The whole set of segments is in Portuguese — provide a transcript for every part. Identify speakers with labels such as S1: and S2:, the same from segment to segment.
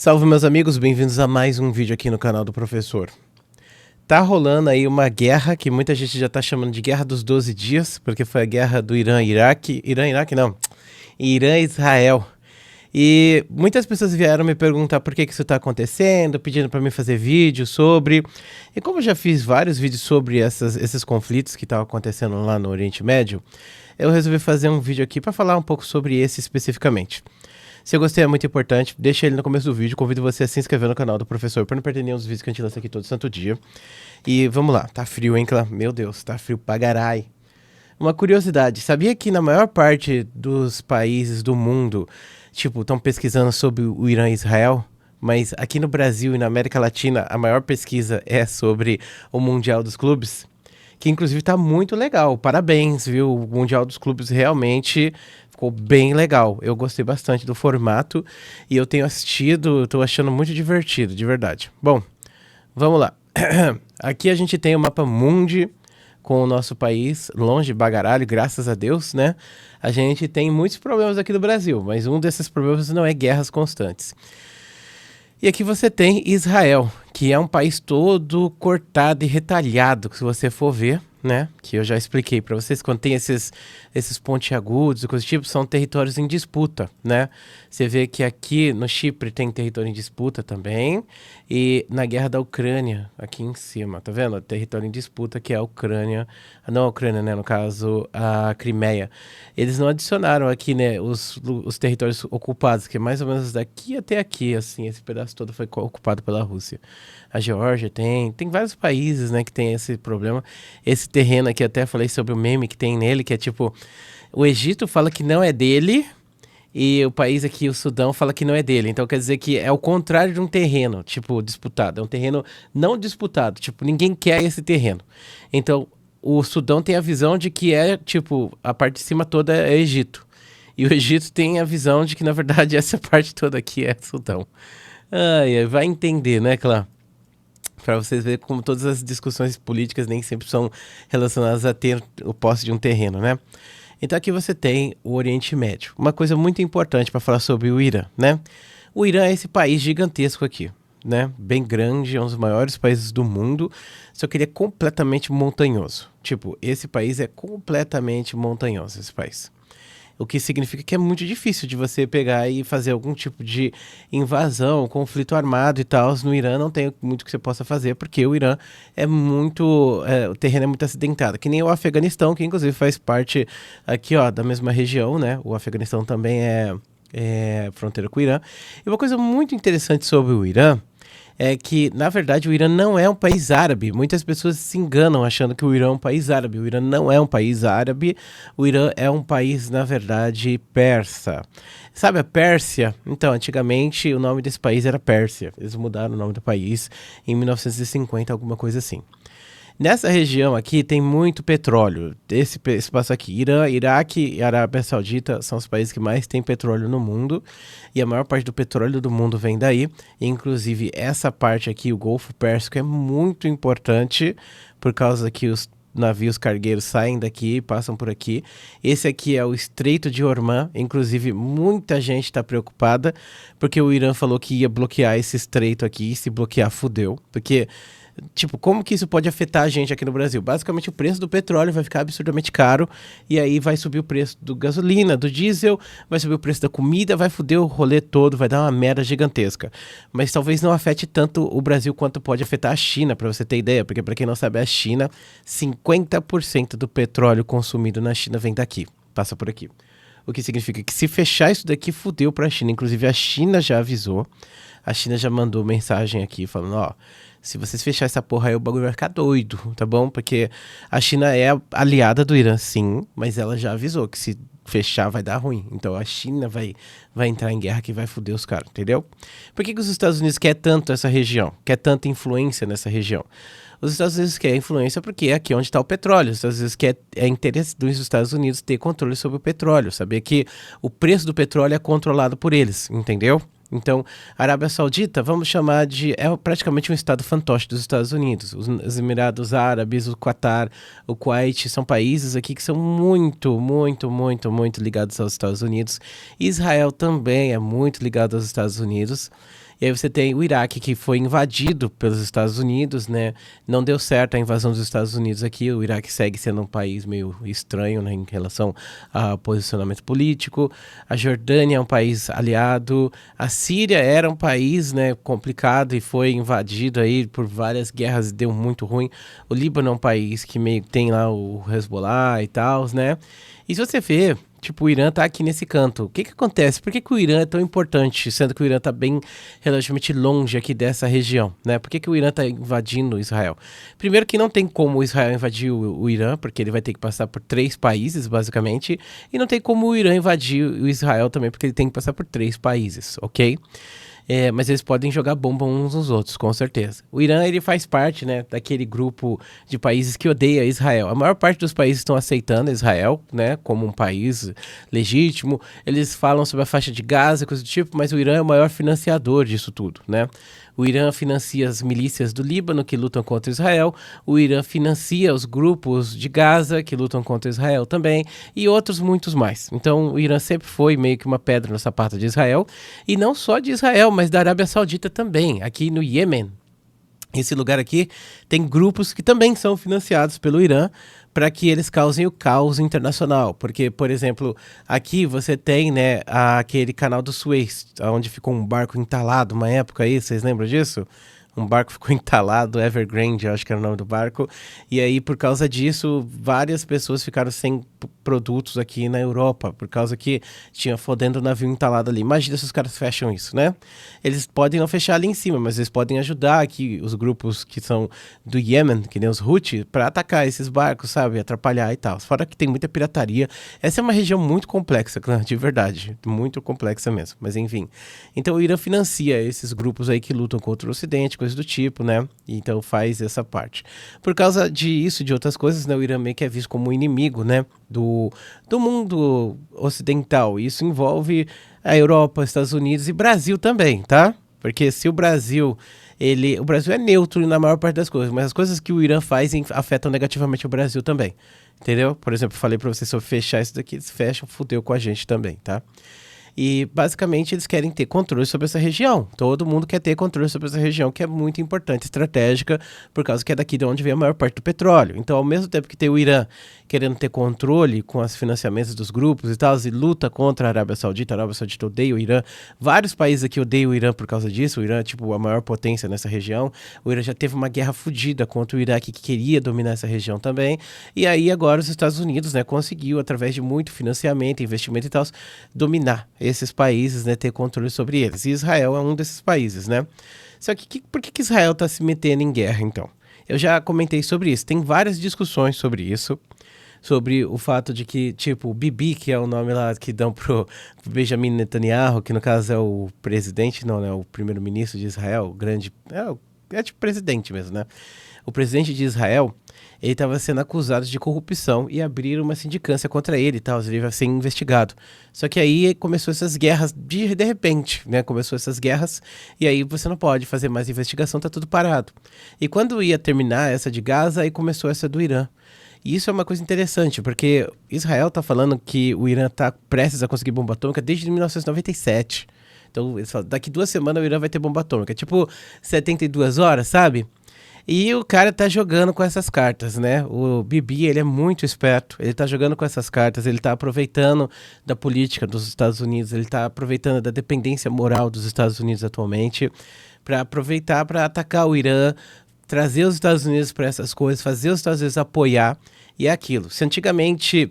S1: Salve meus amigos, bem-vindos a mais um vídeo aqui no canal do professor. Tá rolando aí uma guerra que muita gente já tá chamando de Guerra dos 12 Dias, porque foi a guerra do Irã-Iraque, Irã-Iraque não, Irã-Israel. E muitas pessoas vieram me perguntar por que isso tá acontecendo, pedindo para mim fazer vídeo sobre. E como eu já fiz vários vídeos sobre esses conflitos que estavam acontecendo lá no Oriente Médio, eu resolvi fazer um vídeo aqui para falar um pouco sobre esse especificamente. Se eu gostei, é muito importante, deixa ele no começo do vídeo. Convido você a se inscrever no canal do professor para não perder nenhum dos vídeos que a gente lança aqui todo santo dia. E vamos lá, tá frio, hein, Clã? Meu Deus, tá frio pra garai. Uma curiosidade, sabia que na maior parte dos países do mundo, tipo, estão pesquisando sobre o Irã e Israel? Mas aqui no Brasil e na América Latina, a maior pesquisa é sobre o Mundial dos Clubes? Que inclusive tá muito legal. Parabéns, viu? O Mundial dos Clubes realmente ficou bem legal. Eu gostei bastante do formato e eu tenho assistido, tô achando muito divertido, de verdade. Bom, vamos lá. Aqui a gente tem o mapa mundi com o nosso país longe, bagaralho, graças a Deus, né? A gente tem muitos problemas aqui no Brasil, mas um desses problemas não é guerras constantes. E aqui você tem Israel, que é um país todo cortado e retalhado, se você for ver, né? Que eu já expliquei para vocês, quando tem esses pontiagudos e coisas do tipo, são territórios em disputa, né? Você vê que aqui no Chipre tem território em disputa também, e na guerra da Ucrânia, aqui em cima, tá vendo? Território em disputa que é a Ucrânia, não a Ucrânia, né? No caso, a Crimeia. Eles não adicionaram aqui, né, os territórios ocupados, que é mais ou menos daqui até aqui, assim, esse pedaço todo foi ocupado pela Rússia. A Geórgia tem vários países, né, que tem esse problema. Esse terreno aqui, até falei sobre o meme que tem nele, que é tipo, o Egito fala que não é dele e o país aqui, o Sudão, fala que não é dele. Então quer dizer que é o contrário de um terreno, tipo, disputado. É um terreno não disputado, tipo, ninguém quer esse terreno. Então o Sudão tem a visão de que é, tipo, a parte de cima toda é Egito. E o Egito tem a visão de que, na verdade, essa parte toda aqui é Sudão. Ai, vai entender, né, Clã? Para vocês verem como todas as discussões políticas nem sempre são relacionadas a ter o posse de um terreno, né? Então aqui você tem o Oriente Médio. Uma coisa muito importante para falar sobre o Irã, né? O Irã é esse país gigantesco aqui, né? Bem grande, é um dos maiores países do mundo, só que ele é completamente montanhoso. Tipo, esse país é completamente montanhoso, esse país. O que significa que é muito difícil de você pegar e fazer algum tipo de invasão, conflito armado e tal. No Irã não tem muito que você possa fazer, porque o Irã é muito... o terreno é muito acidentado. Que nem o Afeganistão, que inclusive faz parte aqui, ó, da mesma região, né? O Afeganistão também é fronteira com o Irã. E uma coisa muito interessante sobre o Irã é que, na verdade, o Irã não é um país árabe. Muitas pessoas se enganam achando que o Irã é um país árabe. O Irã não é um país árabe. O Irã é um país, na verdade, persa. Sabe a Pérsia? Então, antigamente, o nome desse país era Pérsia. Eles mudaram o nome do país em 1950, alguma coisa assim. Nessa região aqui tem muito petróleo. Esse espaço aqui, Irã, Iraque e Arábia Saudita são os países que mais têm petróleo no mundo. E a maior parte do petróleo do mundo vem daí. E, inclusive, essa parte aqui, o Golfo Pérsico, é muito importante por causa que os navios cargueiros saem daqui, passam por aqui. Esse aqui é o Estreito de Hormuz. Inclusive, muita gente está preocupada porque o Irã falou que ia bloquear esse estreito aqui. E se bloquear, fudeu. Porque... tipo, como que isso pode afetar a gente aqui no Brasil? Basicamente, o preço do petróleo vai ficar absurdamente caro e aí vai subir o preço do gasolina, do diesel, vai subir o preço da comida, vai foder o rolê todo, vai dar uma merda gigantesca. Mas talvez não afete tanto o Brasil quanto pode afetar a China, para você ter ideia, porque para quem não sabe, a China, 50% do petróleo consumido na China vem daqui, passa por aqui. O que significa que se fechar isso daqui, fudeu para a China. Inclusive, a China já avisou, a China já mandou mensagem aqui falando, ó, se vocês fecharem essa porra aí, o bagulho vai ficar doido, tá bom? Porque a China é aliada do Irã, sim, mas ela já avisou que se fechar vai dar ruim. Então a China vai entrar em guerra que vai foder os caras, entendeu? Por que os Estados Unidos quer tanto essa região? Quer tanta influência nessa região? Os Estados Unidos querem influência porque é aqui onde está o petróleo. Os Estados Unidos é interesse dos Estados Unidos ter controle sobre o petróleo. Saber que o preço do petróleo é controlado por eles, entendeu? Então, a Arábia Saudita, vamos chamar de... é praticamente um estado fantoche dos Estados Unidos. Os Emirados Árabes, o Qatar, o Kuwait, são países aqui que são muito, muito, muito, muito ligados aos Estados Unidos. Israel também é muito ligado aos Estados Unidos. E aí você tem o Iraque, que foi invadido pelos Estados Unidos, né? Não deu certo a invasão dos Estados Unidos aqui. O Iraque segue sendo um país meio estranho, né, em relação a posicionamento político. A Jordânia é um país aliado. A Síria era um país, né, complicado e foi invadido aí por várias guerras e deu muito ruim. O Líbano é um país que meio que tem lá o Hezbollah e tal, né? E se você vê, tipo, o Irã tá aqui nesse canto. O que que acontece? Por que que o Irã é tão importante, sendo que o Irã tá bem relativamente longe aqui dessa região, né? Por que que o Irã tá invadindo Israel? Primeiro que não tem como o Israel invadir o Irã, porque ele vai ter que passar por 3 países, basicamente, e não tem como o Irã invadir o Israel também, porque ele tem que passar por 3 países, ok? Mas eles podem jogar bomba uns nos outros, com certeza. O Irã, ele faz parte, né, daquele grupo de países que odeia Israel. A maior parte dos países estão aceitando Israel, né, como um país legítimo. Eles falam sobre a faixa de Gaza, coisa do tipo, mas o Irã é o maior financiador disso tudo, né? O Irã financia as milícias do Líbano que lutam contra Israel. O Irã financia os grupos de Gaza que lutam contra Israel também. E outros muitos mais. Então o Irã sempre foi meio que uma pedra no sapato de Israel. E não só de Israel, mas da Arábia Saudita também. Aqui no Iêmen, esse lugar aqui, tem grupos que também são financiados pelo Irã para que eles causem o caos internacional. Porque, por exemplo, aqui você tem, né, aquele canal do Suez, onde ficou um barco entalado uma época aí, vocês lembram disso? Um barco ficou entalado, Evergrande, eu acho que era o nome do barco. E aí, por causa disso, várias pessoas ficaram sem produtos aqui na Europa, por causa que tinha fodendo o navio entalado ali. Imagina se os caras fecham isso, né? Eles podem não fechar ali em cima, mas eles podem ajudar aqui os grupos que são do Iêmen, que nem os Houthi, para atacar esses barcos, sabe? Atrapalhar e tal. Fora que tem muita pirataria. Essa é uma região muito complexa, de verdade. Muito complexa mesmo. Mas enfim. Então o Irã financia esses grupos aí que lutam contra o Ocidente, coisas do tipo, né? Então faz essa parte. Por causa disso e de outras coisas, né? O Irã meio que é visto como um inimigo, né? Do mundo ocidental. Isso envolve a Europa, Estados Unidos e Brasil também, tá? Porque se o Brasil é neutro na maior parte das coisas, mas as coisas que o Irã faz afetam negativamente o Brasil também, entendeu? Por exemplo, falei pra você sobre fechar isso daqui, eles fecham, fudeu com a gente também, tá? E basicamente eles querem ter controle sobre essa região. Todo mundo quer ter controle sobre essa região, que é muito importante, estratégica, por causa que é daqui de onde vem a maior parte do petróleo. Então, ao mesmo tempo que tem o Irã querendo ter controle com os financiamentos dos grupos e tal, e luta contra a Arábia Saudita odeia o Irã. Vários países aqui odeiam o Irã por causa disso. O Irã é tipo a maior potência nessa região. O Irã já teve uma guerra fodida contra o Iraque, que queria dominar essa região também. E aí agora os Estados Unidos, né, conseguiu, através de muito financiamento, investimento e tal, dominar esses países, né, ter controle sobre eles. E Israel é um desses países, né? Só que por que Israel está se metendo em guerra, então? Eu já comentei sobre isso. Tem várias discussões sobre isso. Sobre o fato de que, tipo, o Bibi, que é o nome lá que dão pro Benjamin Netanyahu, que no caso é o presidente, não, né? O primeiro-ministro de Israel, o grande... É tipo presidente mesmo, né? O presidente de Israel, ele estava sendo acusado de corrupção e abriram uma sindicância contra ele e tal, ele vai ser investigado. Só que aí começou essas guerras de repente, né? Começou essas guerras e aí você não pode fazer mais investigação, tá tudo parado. E quando ia terminar essa de Gaza, aí começou essa do Irã. E isso é uma coisa interessante, porque Israel tá falando que o Irã tá prestes a conseguir bomba atômica desde 1997. Então, eles falam, daqui 2 semanas o Irã vai ter bomba atômica. Tipo, 72 horas, sabe? E o cara tá jogando com essas cartas, né? O Bibi, ele é muito esperto. Ele tá jogando com essas cartas, ele tá aproveitando da política dos Estados Unidos, ele tá aproveitando da dependência moral dos Estados Unidos atualmente para aproveitar para atacar o Irã, trazer os Estados Unidos para essas coisas, fazer os Estados Unidos apoiar. E é aquilo. Se antigamente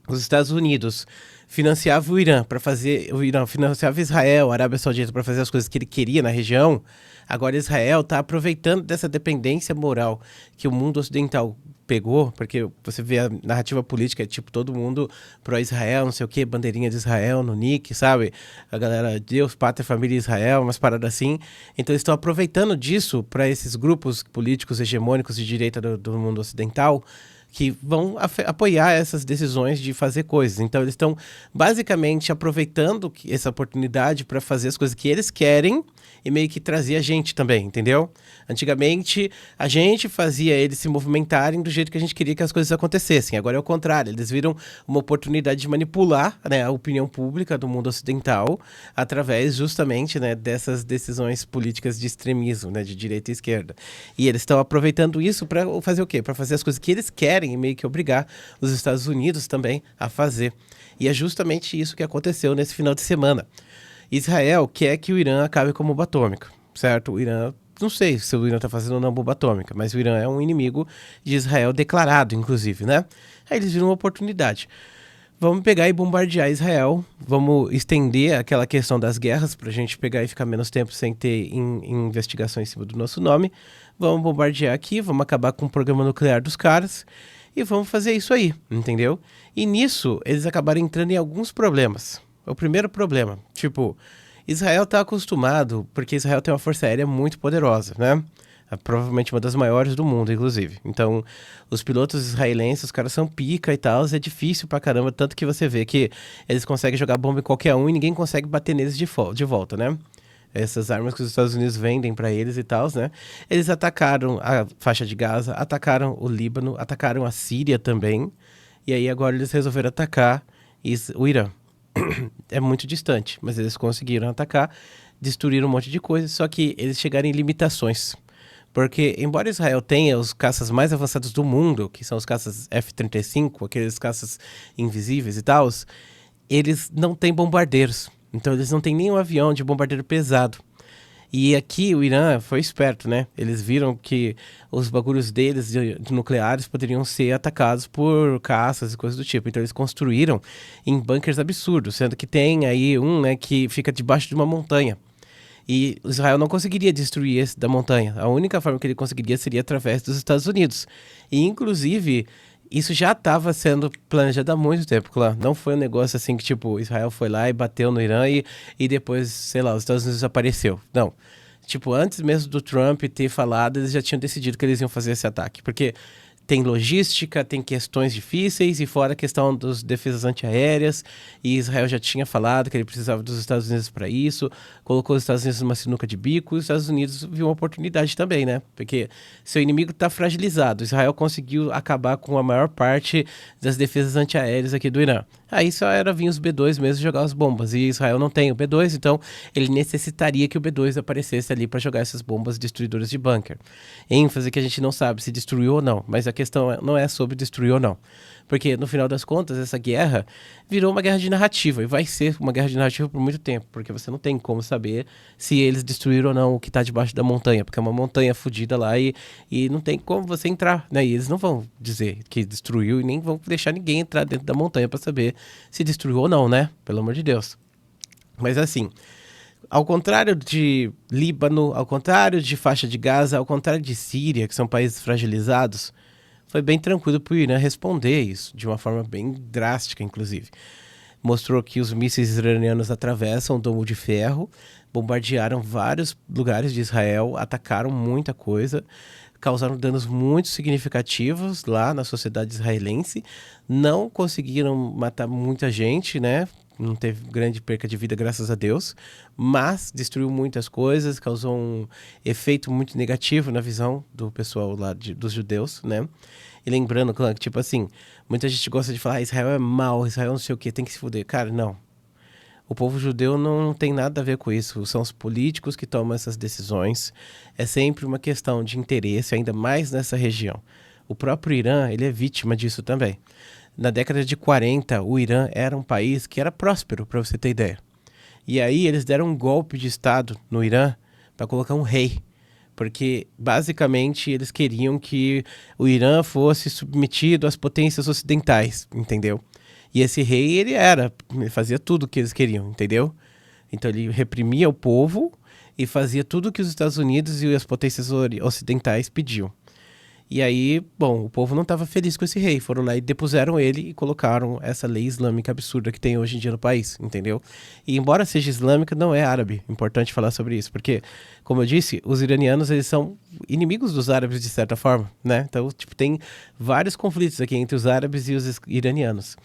S1: os Estados Unidos financiava o Irã para fazer, o Irã financiava Israel, a Arábia Saudita para fazer as coisas que ele queria na região, agora Israel está aproveitando dessa dependência moral que o mundo ocidental pegou, porque você vê a narrativa política, é tipo todo mundo pró-Israel, não sei o que, bandeirinha de Israel no nick, sabe? A galera, Deus, pátria, família, Israel, umas paradas assim. Então eles estão aproveitando disso para esses grupos políticos hegemônicos de direita do mundo ocidental, que vão apoiar essas decisões de fazer coisas. Então eles estão basicamente aproveitando essa oportunidade para fazer as coisas que eles querem e meio que trazia a gente também, entendeu? Antigamente, a gente fazia eles se movimentarem do jeito que a gente queria que as coisas acontecessem. Agora é o contrário, eles viram uma oportunidade de manipular, né, a opinião pública do mundo ocidental através justamente, né, dessas decisões políticas de extremismo, né, de direita e esquerda. E eles estão aproveitando isso para fazer o quê? Para fazer as coisas que eles querem e meio que obrigar os Estados Unidos também a fazer. E é justamente isso que aconteceu nesse final de semana. Israel quer que o Irã acabe com a bomba atômica, certo? O Irã, não sei se o Irã está fazendo ou não bomba atômica, mas o Irã é um inimigo de Israel declarado, inclusive, né? Aí eles viram uma oportunidade. Vamos pegar e bombardear Israel, vamos estender aquela questão das guerras para a gente pegar e ficar menos tempo sem ter investigação em cima do nosso nome. Vamos bombardear aqui, vamos acabar com o programa nuclear dos caras e vamos fazer isso aí, entendeu? E nisso eles acabaram entrando em alguns problemas. O primeiro problema, tipo, Israel está acostumado, porque Israel tem uma força aérea muito poderosa, né? Provavelmente uma das maiores do mundo, inclusive. Então, os pilotos israelenses, os caras são pica e tal, é difícil pra caramba, tanto que você vê que eles conseguem jogar bomba em qualquer um e ninguém consegue bater neles de volta, né? Essas armas que os Estados Unidos vendem pra eles e tal, né? Eles atacaram a faixa de Gaza, atacaram o Líbano, atacaram a Síria também, e aí agora eles resolveram atacar o Irã. É muito distante, mas eles conseguiram atacar, destruíram um monte de coisa, só que eles chegaram em limitações. Porque, embora Israel tenha os caças mais avançados do mundo, que são os caças F-35, aqueles caças invisíveis e tal, eles não têm bombardeiros. Então, eles não têm nenhum avião de bombardeiro pesado. E aqui o Irã foi esperto, né? Eles viram que os bagulhos deles de nucleares poderiam ser atacados por caças e coisas do tipo. Então, eles construíram em bunkers absurdos, sendo que tem aí um, né, que fica debaixo de uma montanha. E Israel não conseguiria destruir esse da montanha. A única forma que ele conseguiria seria através dos Estados Unidos. E, inclusive, isso já estava sendo planejado há muito tempo, claro. Não foi um negócio assim que, tipo, Israel foi lá e bateu no Irã e depois, sei lá, os Estados Unidos apareceu. Não. Tipo, antes mesmo do Trump ter falado, eles já tinham decidido que eles iam fazer esse ataque. Porque tem logística, tem questões difíceis e fora a questão das defesas antiaéreas. E Israel já tinha falado que ele precisava dos Estados Unidos para isso, colocou os Estados Unidos numa sinuca de bico e os Estados Unidos viu uma oportunidade também, né? Porque seu inimigo está fragilizado. Israel conseguiu acabar com a maior parte das defesas antiaéreas aqui do Irã. Aí só era vir os B-2 mesmo jogar as bombas. E Israel não tem o B-2, então ele necessitaria que o B-2 aparecesse ali para jogar essas bombas destruidoras de bunker. ênfase que a gente não sabe se destruiu ou não, mas a questão não é sobre destruir ou não. Porque, no final das contas, essa guerra virou uma guerra de narrativa. E vai ser uma guerra de narrativa por muito tempo. Porque você não tem como saber se eles destruíram ou não o que está debaixo da montanha. Porque é uma montanha fodida lá e não tem como você entrar, né? E eles não vão dizer que destruiu e nem vão deixar ninguém entrar dentro da montanha para saber se destruiu ou não, né? Pelo amor de Deus. Mas assim, ao contrário de Líbano, ao contrário de faixa de Gaza, ao contrário de Síria, que são países fragilizados, foi bem tranquilo para o Irã responder isso, de uma forma bem drástica, inclusive. Mostrou que os mísseis iranianos atravessam o Domo de Ferro, bombardearam vários lugares de Israel, atacaram muita coisa, causaram danos muito significativos lá na sociedade israelense, não conseguiram matar muita gente, né? Não teve grande perca de vida, graças a Deus, mas destruiu muitas coisas, causou um efeito muito negativo na visão do pessoal lá dos judeus, né? E lembrando, claro, que tipo assim, muita gente gosta de falar, Israel é mau, Israel não sei o que, tem que se fuder. Cara, não. O povo judeu não tem nada a ver com isso. São os políticos que tomam essas decisões. É sempre uma questão de interesse, ainda mais nessa região. O próprio Irã, ele é vítima disso também. Na década de 40, o Irã era um país que era próspero, para você ter ideia. E aí eles deram um golpe de Estado no Irã para colocar um rei. Porque, basicamente, eles queriam que o Irã fosse submetido às potências ocidentais, entendeu? E esse rei, ele fazia tudo o que eles queriam, entendeu? Então ele reprimia o povo e fazia tudo o que os Estados Unidos e as potências ocidentais pediam. E aí, bom, o povo não estava feliz com esse rei. Foram lá e depuseram ele e colocaram essa lei islâmica absurda que tem hoje em dia no país, entendeu? E embora seja islâmica, não é árabe. Importante falar sobre isso, porque, como eu disse, os iranianos, eles são inimigos dos árabes de certa forma, né? Então, tipo, tem vários conflitos aqui entre os árabes e os iranianos.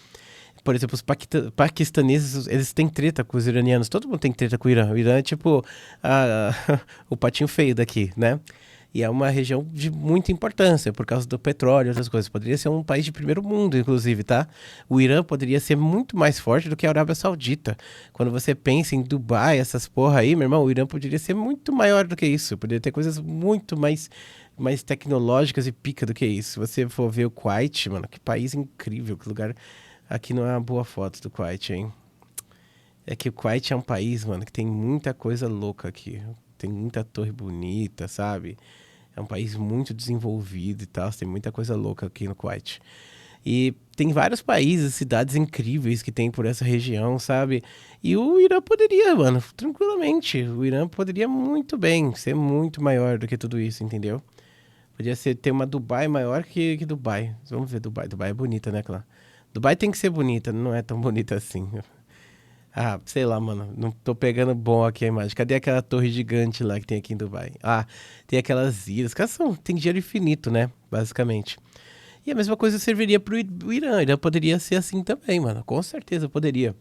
S1: Por exemplo, os paquistaneses, eles têm treta com os iranianos. Todo mundo tem treta com o Irã. O Irã é tipo o patinho feio daqui, né? E é uma região de muita importância por causa do petróleo e outras coisas. Poderia ser um país de primeiro mundo, inclusive, tá? O Irã poderia ser muito mais forte do que a Arábia Saudita. Quando você pensa em Dubai, essas porra aí, meu irmão, o Irã poderia ser muito maior do que isso. Poderia ter coisas muito mais tecnológicas e pica do que isso. Se você for ver o Kuwait, mano, que país incrível, que lugar. Aqui não é uma boa foto do Kuwait, hein? É que o Kuwait é um país, mano, que tem muita coisa louca aqui. Tem muita torre bonita, sabe? É um país muito desenvolvido e tal. Tem muita coisa louca aqui no Kuwait. E tem vários países, cidades incríveis que tem por essa região, sabe? E o Irã poderia, mano, tranquilamente. O Irã poderia muito bem ser muito maior do que tudo isso, entendeu? Podia ser, ter uma Dubai maior que Dubai. Vamos ver Dubai. Dubai é bonita, né, Clã? Dubai tem que ser bonita, não é tão bonita assim. Ah, sei lá, mano. Não tô pegando bom aqui a imagem. Cadê aquela torre gigante lá que tem aqui em Dubai? Ah, tem aquelas ilhas. Os caras tem dinheiro infinito, né? Basicamente. E a mesma coisa serviria pro Irã. O Irã poderia ser assim também, mano. Com certeza poderia.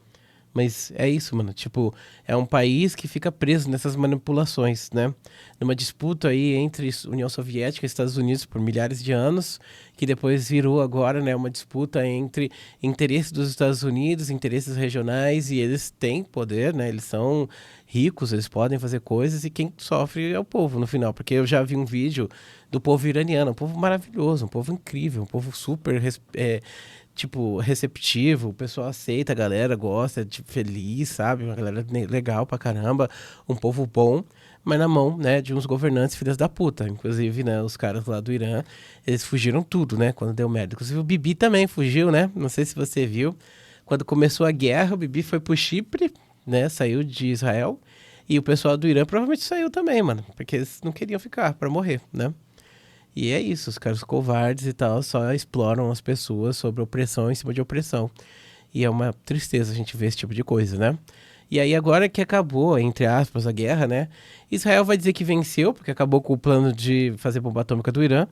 S1: Mas é isso, mano. Tipo, é um país que fica preso nessas manipulações, né? Numa disputa aí entre União Soviética e Estados Unidos por milhares de anos, que depois virou agora, né, uma disputa entre interesses dos Estados Unidos, interesses regionais, e eles têm poder, né? Eles são ricos, eles podem fazer coisas, e quem sofre é o povo no final. Porque eu já vi um vídeo do povo iraniano, um povo maravilhoso, um povo incrível, um povo super tipo, receptivo, o pessoal aceita, a galera gosta, tipo, feliz, sabe? Uma galera legal pra caramba, um povo bom, mas na mão, né, de uns governantes filhas da puta. Inclusive, né, os caras lá do Irã, eles fugiram tudo, né, quando deu merda. Inclusive o Bibi também fugiu, né? Não sei se você viu. Quando começou a guerra, o Bibi foi pro Chipre, né, saiu de Israel, e o pessoal do Irã provavelmente saiu também, mano, porque eles não queriam ficar pra morrer, né? E é isso, os caras covardes e tal só exploram as pessoas sobre opressão em cima de opressão. E é uma tristeza a gente ver esse tipo de coisa, né? E aí agora que acabou, entre aspas, a guerra, né? Israel vai dizer que venceu, porque acabou com o plano de fazer bomba atômica do Irã.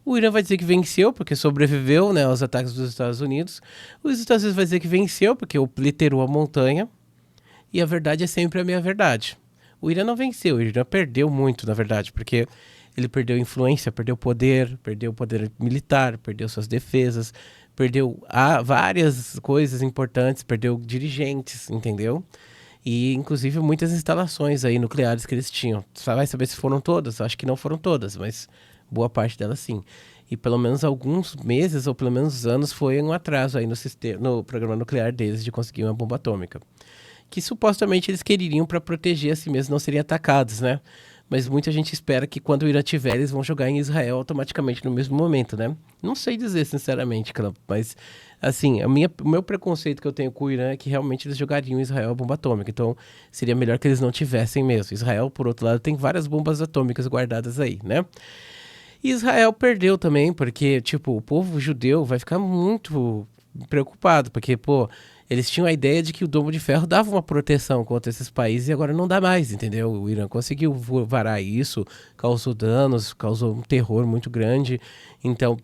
S1: O Irã vai dizer que venceu, porque sobreviveu, né, aos ataques dos Estados Unidos. Os Estados Unidos vai dizer que venceu, porque obliterou a montanha. E a verdade é sempre a meia verdade. O Irã não venceu, o Irã perdeu muito, na verdade, porque ele perdeu influência, perdeu poder militar, perdeu suas defesas, perdeu várias coisas importantes, perdeu dirigentes, entendeu? E inclusive muitas instalações aí nucleares que eles tinham. Só vai saber se foram todas, acho que não foram todas, mas boa parte delas sim. E pelo menos alguns meses ou pelo menos anos foi um atraso aí no programa nuclear deles de conseguir uma bomba atômica. Que supostamente eles queriam para proteger a si mesmos, não serem atacados, né? Mas muita gente espera que quando o Irã tiver, eles vão jogar em Israel automaticamente no mesmo momento, né? Não sei dizer, sinceramente, mas, assim, o meu preconceito que eu tenho com o Irã é que realmente eles jogariam em Israel a bomba atômica. Então, seria melhor que eles não tivessem mesmo. Israel, por outro lado, tem várias bombas atômicas guardadas aí, né? E Israel perdeu também, porque, tipo, o povo judeu vai ficar muito preocupado, porque, pô, eles tinham a ideia de que o Domo de Ferro dava uma proteção contra esses países e agora não dá mais, entendeu? O Irã conseguiu varar isso, causou danos, causou um terror muito grande. Então,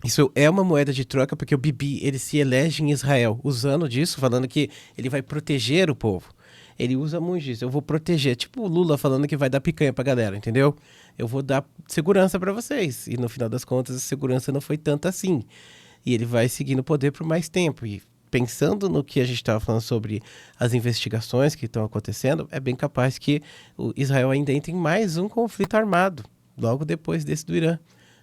S1: isso é uma moeda de troca porque o Bibi, ele se elege em Israel, usando disso, falando que ele vai proteger o povo. Ele usa muito disso, eu vou proteger. Tipo o Lula falando que vai dar picanha pra galera, entendeu? Eu vou dar segurança pra vocês. E no final das contas, a segurança não foi tanta assim. E ele vai seguir no poder por mais tempo. E pensando no que a gente estava falando sobre as investigações que estão acontecendo, é bem capaz que o Israel ainda entre em mais um conflito armado, logo depois desse do Irã,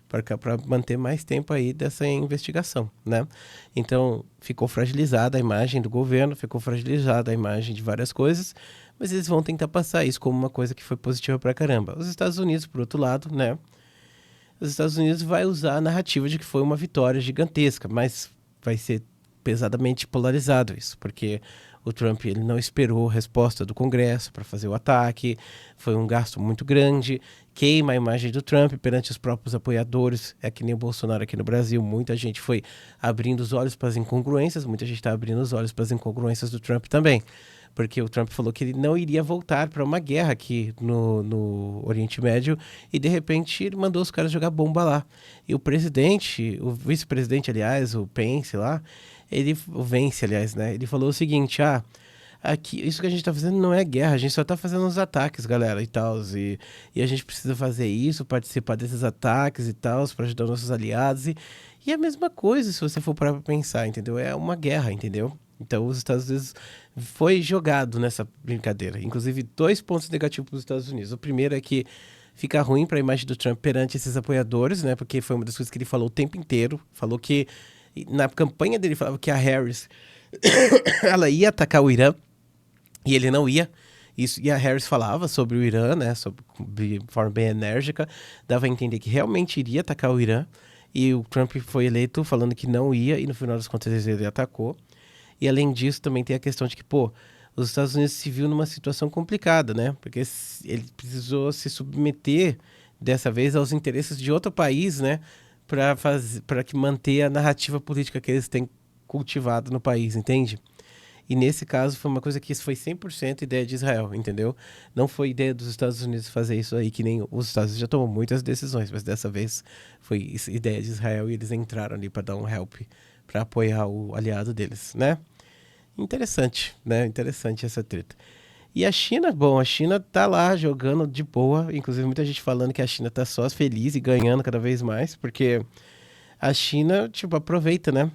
S1: para manter mais tempo aí dessa investigação, né? Então, ficou fragilizada a imagem do governo, ficou fragilizada a imagem de várias coisas, mas eles vão tentar passar isso como uma coisa que foi positiva pra caramba. Os Estados Unidos, por outro lado, né? Os Estados Unidos vai usar a narrativa de que foi uma vitória gigantesca, mas vai ser pesadamente polarizado isso, porque o Trump ele não esperou a resposta do Congresso para fazer o ataque, foi um gasto muito grande, queima a imagem do Trump perante os próprios apoiadores, é que nem o Bolsonaro aqui no Brasil, muita gente foi abrindo os olhos para as incongruências, muita gente está abrindo os olhos para as incongruências do Trump também, porque o Trump falou que ele não iria voltar para uma guerra aqui no Oriente Médio e de repente ele mandou os caras jogar bomba lá. E o presidente, o vice-presidente, aliás, o Pence lá, o Vence, aliás, né? Ele falou o seguinte, aqui, isso que a gente tá fazendo não é guerra, a gente só tá fazendo uns ataques, galera, e tal, e a gente precisa fazer isso, participar desses ataques e tal, para ajudar nossos aliados, e é a mesma coisa se você for parar pra pensar, entendeu? É uma guerra, entendeu? Então os Estados Unidos foi jogado nessa brincadeira. Inclusive, 2 pontos negativos para os Estados Unidos. O primeiro é que fica ruim para a imagem do Trump perante esses apoiadores, né? Porque foi uma das coisas que ele falou o tempo inteiro. Falou que na campanha dele falava que a Harris ela ia atacar o Irã e ele não ia. Isso, e a Harris falava sobre o Irã, né? De forma bem enérgica, dava a entender que realmente iria atacar o Irã. E o Trump foi eleito falando que não ia, e no final das contas ele atacou. E além disso, também tem a questão de que, pô, os Estados Unidos se viu numa situação complicada, né? Porque ele precisou se submeter dessa vez aos interesses de outro país, né? Para que manter a narrativa política que eles têm cultivado no país, entende? E nesse caso foi uma coisa que foi 100% ideia de Israel, entendeu? Não foi ideia dos Estados Unidos fazer isso aí, que nem os Estados Unidos já tomou muitas decisões, mas dessa vez foi ideia de Israel e eles entraram ali para dar um help, para apoiar o aliado deles, né? Interessante, né? Interessante essa treta. E a China, bom, a China tá lá jogando de boa, inclusive muita gente falando que a China tá só feliz e ganhando cada vez mais, porque a China, tipo, aproveita, né?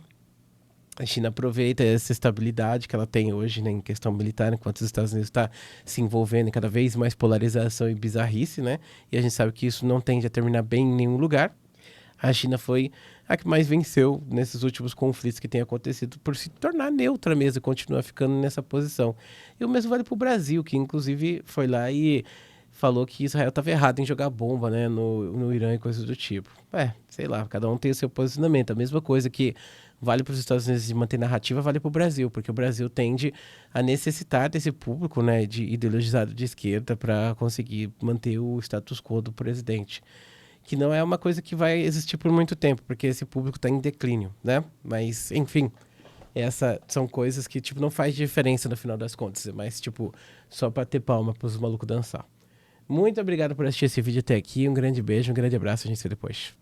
S1: A China aproveita essa estabilidade que ela tem hoje, né, em questão militar, enquanto os Estados Unidos está se envolvendo em cada vez mais polarização e bizarrice, né? E a gente sabe que isso não tende a terminar bem em nenhum lugar. A China foi a que mais venceu nesses últimos conflitos que têm acontecido por se tornar neutra mesmo e continuar ficando nessa posição. E o mesmo vale para o Brasil, que inclusive foi lá e falou que Israel estava errado em jogar bomba, né, no Irã e coisas do tipo. Sei lá, cada um tem o seu posicionamento. A mesma coisa que vale para os Estados Unidos de manter narrativa, vale para o Brasil, porque o Brasil tende a necessitar desse público, né, de ideologizado de esquerda para conseguir manter o status quo do presidente. Que não é uma coisa que vai existir por muito tempo, porque esse público está em declínio, né? Mas, enfim, essa são coisas que, tipo, não faz diferença no final das contas, é mais, tipo, só para ter palma para os malucos dançar. Muito obrigado por assistir esse vídeo até aqui, um grande beijo, um grande abraço, a gente se vê depois.